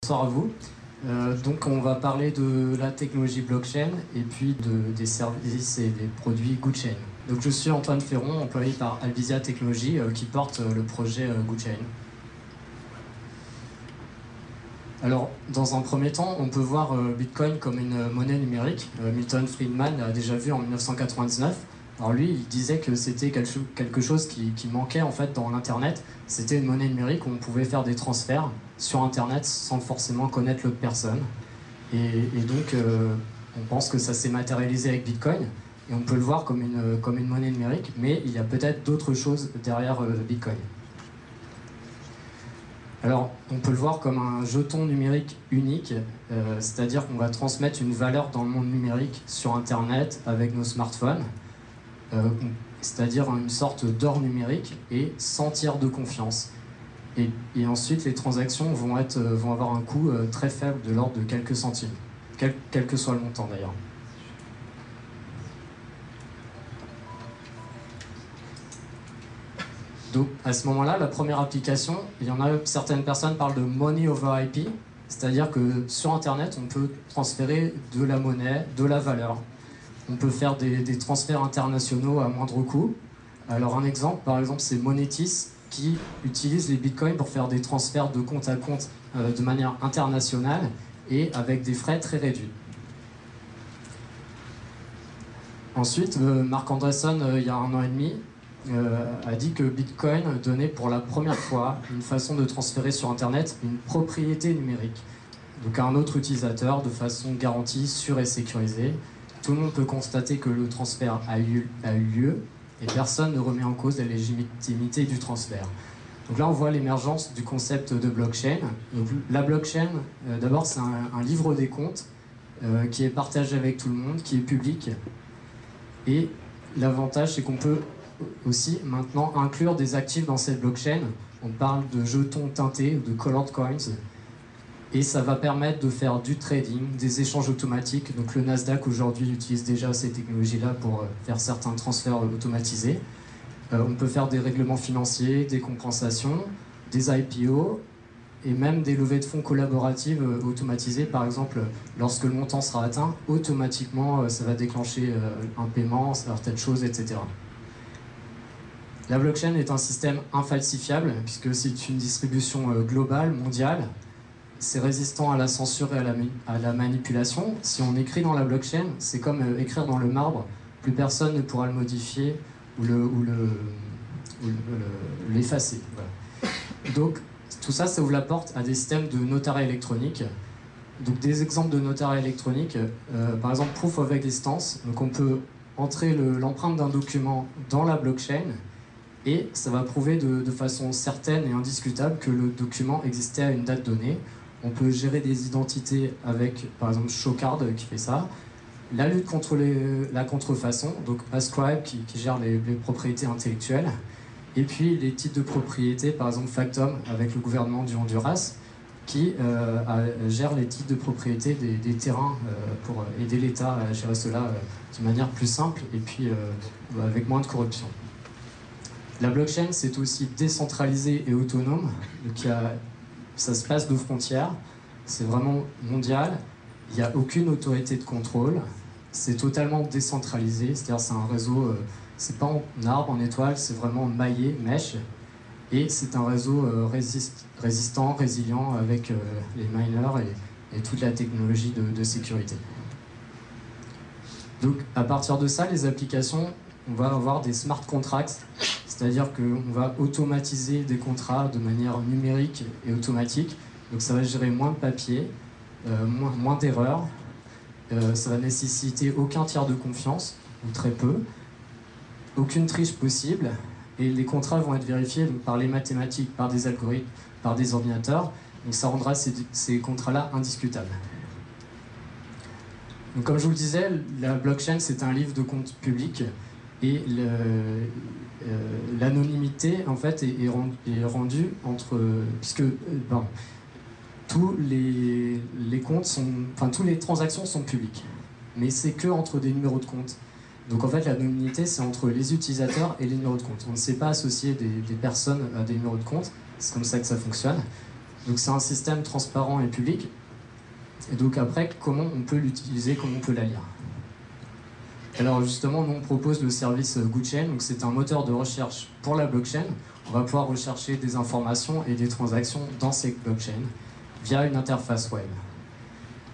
bonsoir à vous. Donc on va parler de la technologie blockchain et puis des services et des produits GoodChain. Donc je suis Antoine Ferron, employé par Alvisia Technologies qui porte le projet GoodChain. Alors dans un premier temps, on peut voir Bitcoin comme une monnaie numérique. Milton Friedman l'a déjà vu en 1999. Alors lui, il disait que c'était quelque chose qui manquait en fait dans l'Internet. C'était une monnaie numérique où on pouvait faire des transferts sur Internet sans forcément connaître l'autre personne. Et donc, on pense que ça s'est matérialisé avec Bitcoin. Et on peut le voir comme une monnaie numérique, mais il y a peut-être d'autres choses derrière Bitcoin. Alors, on peut le voir comme un jeton numérique unique, c'est-à-dire qu'on va transmettre une valeur dans le monde numérique sur Internet avec nos smartphones. C'est-à-dire une sorte d'or numérique et sans tiers de confiance. Et ensuite, les transactions vont avoir un coût très faible de l'ordre de quelques centimes, quel que soit le montant d'ailleurs. Donc à ce moment-là, la première application, il y en a certaines personnes parlent de money over IP, c'est-à-dire que sur Internet, on peut transférer de la monnaie, de la valeur. On peut faire des transferts internationaux à moindre coût. Alors un exemple, par exemple, c'est Monetis qui utilise les bitcoins pour faire des transferts de compte à compte de manière internationale et avec des frais très réduits. Ensuite, Marc Andreessen, il y a 1 an et demi, a dit que Bitcoin donnait pour la première fois une façon de transférer sur Internet une propriété numérique. Donc à un autre utilisateur de façon garantie, sûre et sécurisée. Tout le monde peut constater que le transfert a eu lieu et personne ne remet en cause la légitimité du transfert. Donc là, on voit l'émergence du concept de blockchain. Donc, la blockchain, d'abord, c'est un livre des comptes qui est partagé avec tout le monde, qui est public. Et l'avantage, c'est qu'on peut aussi maintenant inclure des actifs dans cette blockchain. On parle de jetons teintés, de colored coins. Et ça va permettre de faire du trading, des échanges automatiques. Donc le Nasdaq aujourd'hui utilise déjà ces technologies-là pour faire certains transferts automatisés. On peut faire des règlements financiers, des compensations, des IPO et même des levées de fonds collaboratives automatisées. Par exemple, lorsque le montant sera atteint, automatiquement ça va déclencher un paiement, certaines choses, etc. La blockchain est un système infalsifiable puisque c'est une distribution globale, mondiale. C'est résistant à la censure et à la manipulation. Si on écrit dans la blockchain, c'est comme écrire dans le marbre. Plus personne ne pourra le modifier ou l'effacer. Voilà. Donc, tout ça, ça ouvre la porte à des systèmes de notariat électronique. Donc, des exemples de notariat électronique, par exemple, Proof of Existence. Donc, on peut entrer l'empreinte d'un document dans la blockchain et ça va prouver de façon certaine et indiscutable que le document existait à une date donnée. On peut gérer des identités avec, par exemple, Showcard qui fait ça. La lutte contre la contrefaçon, donc Ascribe qui gère les propriétés intellectuelles. Et puis les titres de propriété, par exemple Factom avec le gouvernement du Honduras qui gère les titres de propriété des terrains pour aider l'État à gérer cela de manière plus simple et puis avec moins de corruption. La blockchain, c'est aussi décentralisé et autonome. Donc ça se passe de frontières, c'est vraiment mondial, il n'y a aucune autorité de contrôle, c'est totalement décentralisé, c'est-à-dire c'est un réseau, c'est pas en arbre, en étoile, c'est vraiment maillé, mesh, et c'est un réseau résistant, résilient avec les miners et toute la technologie de sécurité. Donc à partir de ça, les applications, on va avoir des smart contracts, c'est-à-dire qu'on va automatiser des contrats de manière numérique et automatique. Donc ça va gérer moins de papier, moins d'erreurs. Ça va nécessiter aucun tiers de confiance, ou très peu. Aucune triche possible. Et les contrats vont être vérifiés donc, par les mathématiques, par des algorithmes, par des ordinateurs. Donc ça rendra ces contrats-là indiscutables. Donc, comme je vous le disais, la blockchain, c'est un livre de compte public. Et l'anonymité en fait est rendue entre puisque tous les comptes sont, enfin toutes les transactions sont publiques, mais c'est que entre des numéros de compte. Donc en fait l'anonymité c'est entre les utilisateurs et les numéros de compte. On ne sait pas associer des personnes à des numéros de compte, c'est comme ça que ça fonctionne. Donc c'est un système transparent et public. Et donc après, comment on peut l'utiliser, comment on peut la lire? Alors justement, nous on propose le service GoodChain, donc c'est un moteur de recherche pour la blockchain. On va pouvoir rechercher des informations et des transactions dans ces blockchains via une interface web.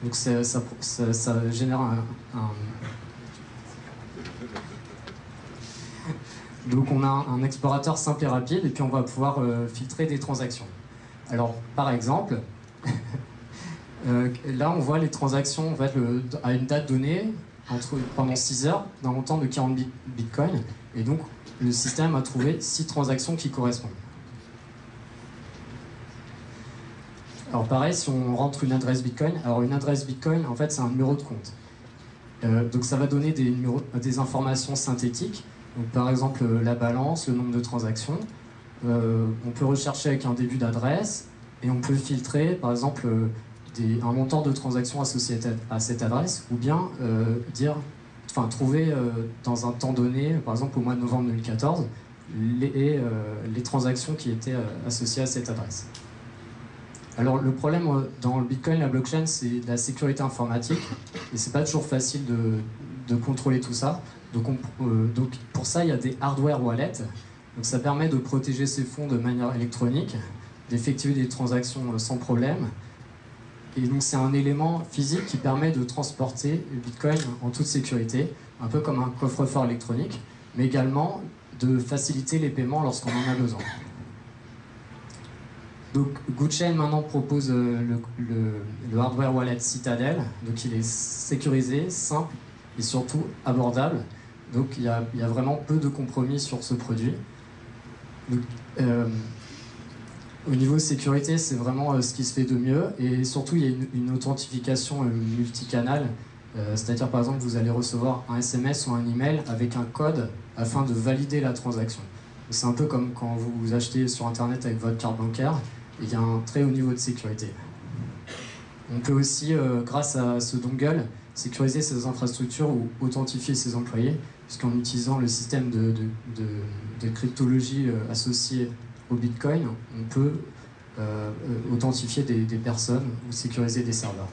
Donc ça génère Donc on a un explorateur simple et rapide, et puis on va pouvoir filtrer des transactions. Alors par exemple, là on voit les transactions à une date donnée, pendant 6 heures, d'un montant de 40 bitcoins, et donc le système a trouvé 6 transactions qui correspondent. Alors pareil, si on rentre une adresse bitcoin, alors une adresse bitcoin, en fait c'est un numéro de compte. Donc ça va donner des informations synthétiques. Donc, par exemple, la balance, le nombre de transactions. On peut rechercher avec un début d'adresse et on peut filtrer, par exemple, un montant de transactions associé à cette adresse, ou bien trouver dans un temps donné, par exemple au mois de novembre 2014, les transactions qui étaient associées à cette adresse. Alors le problème dans le Bitcoin, la blockchain, c'est la sécurité informatique, et c'est pas toujours facile de contrôler tout ça. Donc pour ça, il y a des hardware wallets. Donc ça permet de protéger ces fonds de manière électronique, d'effectuer des transactions sans problème. Et donc c'est un élément physique qui permet de transporter le Bitcoin en toute sécurité, un peu comme un coffre-fort électronique, mais également de faciliter les paiements lorsqu'on en a besoin. Donc GoodChain maintenant propose le hardware wallet Citadel, donc il est sécurisé, simple et surtout abordable. Donc il y a vraiment peu de compromis sur ce produit. Donc, au niveau sécurité, c'est vraiment ce qui se fait de mieux, et surtout il y a une authentification multicanal, c'est-à-dire par exemple vous allez recevoir un SMS ou un email avec un code afin de valider la transaction. C'est un peu comme quand vous achetez sur internet avec votre carte bancaire, et il y a un très haut niveau de sécurité. On peut aussi, grâce à ce dongle, sécuriser ses infrastructures ou authentifier ses employés, puisqu'en utilisant le système de cryptologie associé au Bitcoin, on peut authentifier des personnes ou sécuriser des serveurs.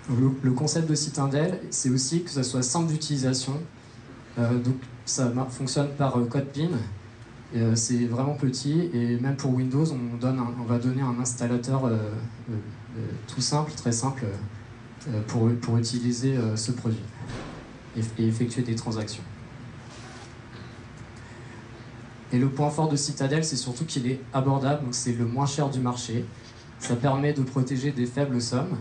Le concept de Citadel, c'est aussi que ça soit simple d'utilisation. Donc ça fonctionne par code PIN. C'est vraiment petit, et même pour Windows, on va donner un installateur tout simple, très simple, pour utiliser ce produit et effectuer des transactions. Et le point fort de Citadel, c'est surtout qu'il est abordable, donc c'est le moins cher du marché. Ça permet de protéger des faibles sommes,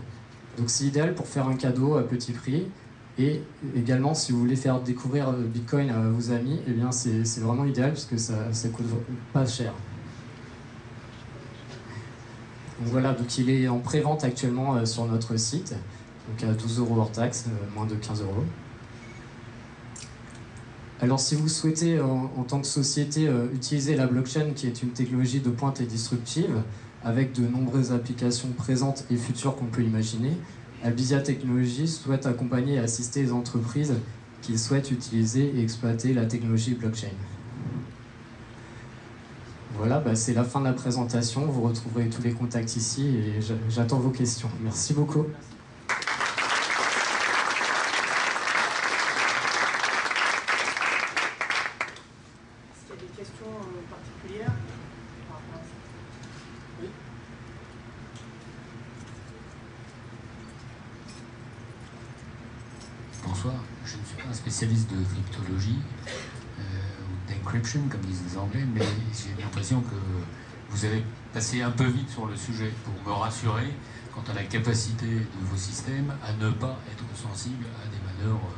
donc c'est idéal pour faire un cadeau à petit prix. Et également, si vous voulez faire découvrir Bitcoin à vos amis, eh bien c'est vraiment idéal puisque ça coûte pas cher. Donc voilà, donc il est en pré-vente actuellement sur notre site, donc à 12 € hors taxe, moins de 15 €. Alors si vous souhaitez en tant que société utiliser la blockchain, qui est une technologie de pointe et disruptive, avec de nombreuses applications présentes et futures qu'on peut imaginer, Albizia Technologies souhaite accompagner et assister les entreprises qui souhaitent utiliser et exploiter la technologie blockchain. Voilà, c'est la fin de la présentation. Vous retrouverez tous les contacts ici et j'attends vos questions. Merci beaucoup. Est-ce qu'il y a des questions particulières par rapport à ça? Oui. Bonsoir, je ne suis pas un spécialiste de cryptologie ou d'encryption comme disent les Anglais, mais j'ai l'impression que vous avez passé un peu vite sur le sujet pour me rassurer quant à la capacité de vos systèmes à ne pas être sensibles à des manœuvres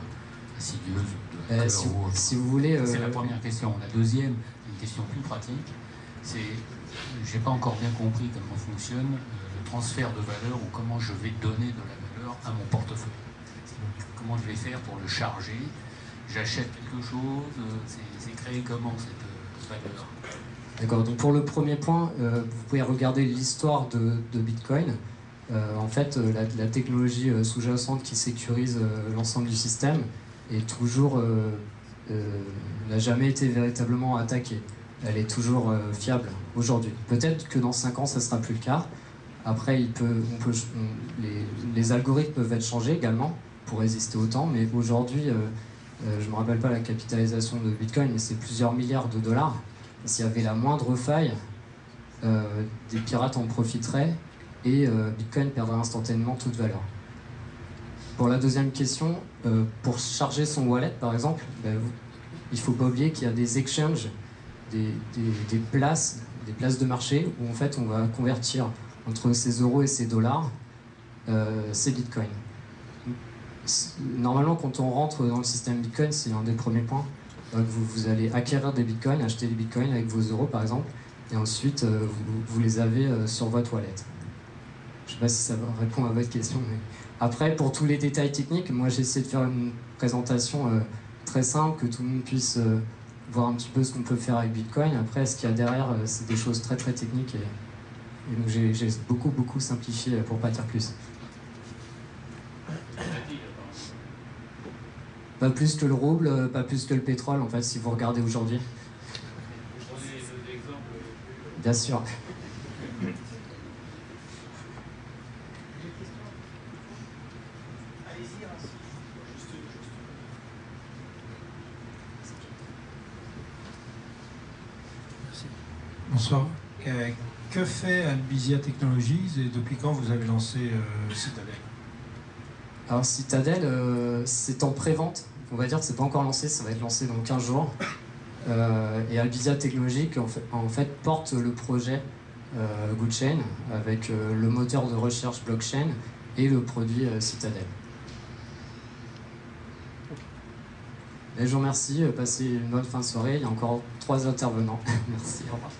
insidieuses de hackers. Si vous voulez... C'est la première question. La deuxième, une question plus pratique, c'est j'ai pas encore bien compris comment fonctionne le transfert de valeur ou comment je vais donner de la valeur à mon portefeuille. Comment je vais faire pour le charger? J'achète quelque chose, c'est créé comment cette valeur? D'accord, donc pour le premier point, vous pouvez regarder l'histoire de Bitcoin. En fait, la technologie sous-jacente qui sécurise l'ensemble du système est toujours n'a jamais été véritablement attaquée. elle est toujours fiable aujourd'hui. Peut-être que dans 5 ans, ça ne sera plus le cas. Après, les algorithmes peuvent être changés également pour résister au temps, mais aujourd'hui, je ne me rappelle pas la capitalisation de Bitcoin, mais c'est plusieurs milliards de dollars. S'il y avait la moindre faille, des pirates en profiteraient et Bitcoin perdrait instantanément toute valeur. Pour la deuxième question, pour charger son wallet par exemple, il ne faut pas oublier qu'il y a des exchanges, des places de marché où en fait on va convertir entre ces euros et ces dollars ces bitcoins. Normalement, quand on rentre dans le système Bitcoin, c'est un des premiers points. Donc vous allez acquérir des bitcoins, acheter des bitcoins avec vos euros par exemple, et ensuite vous les avez sur votre wallet. Je ne sais pas si ça répond à votre question. Mais... Après, pour tous les détails techniques, moi j'ai essayé de faire une présentation très simple, que tout le monde puisse voir un petit peu ce qu'on peut faire avec Bitcoin. Après, ce qu'il y a derrière, c'est des choses très très techniques. Et donc j'ai beaucoup simplifié pour pas dire plus. Pas plus que le rouble, pas plus que le pétrole, en fait, si vous regardez aujourd'hui. Bien sûr. Bonsoir. Que fait Albizia Technologies et depuis quand vous avez lancé Citadel? Alors Citadel, c'est en pré-vente. On va dire que c'est pas encore lancé, ça va être lancé dans 15 jours. Et Albizia Technologies en fait porte le projet GoodChain avec le moteur de recherche blockchain et le produit Citadel. Et je vous remercie, passez une bonne fin de soirée. Il y a encore 3 intervenants. Merci, au revoir.